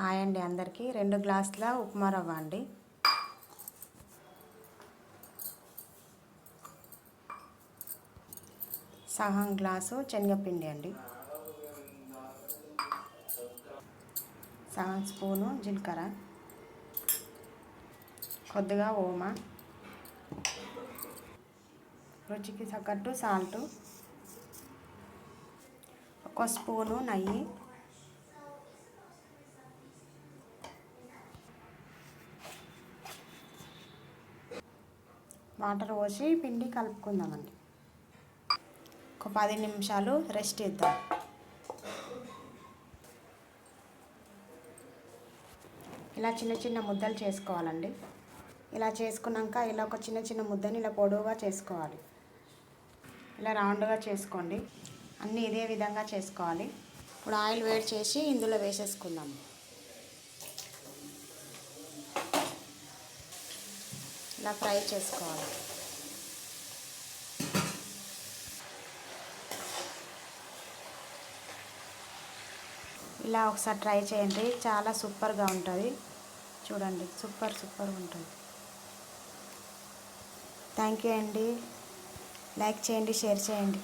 Hi అండి అందరికీ 2 గ్లాసుల ఉప్మా రవ్వ అండి. సగం గ్లాసు శనగపిండి అండి. సగం స్పూను జీలకర్ర, కొద్దిగా ఓమా, రుచికి తగ్గట్టు సాల్టు, 1 స్పూను నెయ్యి, వాటర్ పోసి పిండి కలుపుకుందామండి. ఒక 10 నిమిషాలు రెస్ట్ ఇద్దాం. ఇలా చిన్న చిన్న ముద్దలు చేసుకోవాలండి. ఇలా చేసుకున్నాక ఇలా ఒక చిన్న చిన్న ముద్దని ఇలా పొడవుగా చేసుకోవాలి. ఇలా రౌండ్గా చేసుకోండి. అన్నీ ఇదే విధంగా చేసుకోవాలి. ఇప్పుడు ఆయిల్ వేడి చేసి ఇందులో వేసేసుకుందాం. ఇలా ఫ్రై చేసుకోవాలి. ఇలా ఒకసారి ట్రై చేయండి, చాలా సూపర్గా ఉంటుంది. చూడండి, సూపర్గా ఉంటుంది. థ్యాంక్ యూ అండి. లైక్ చేయండి, షేర్ చేయండి.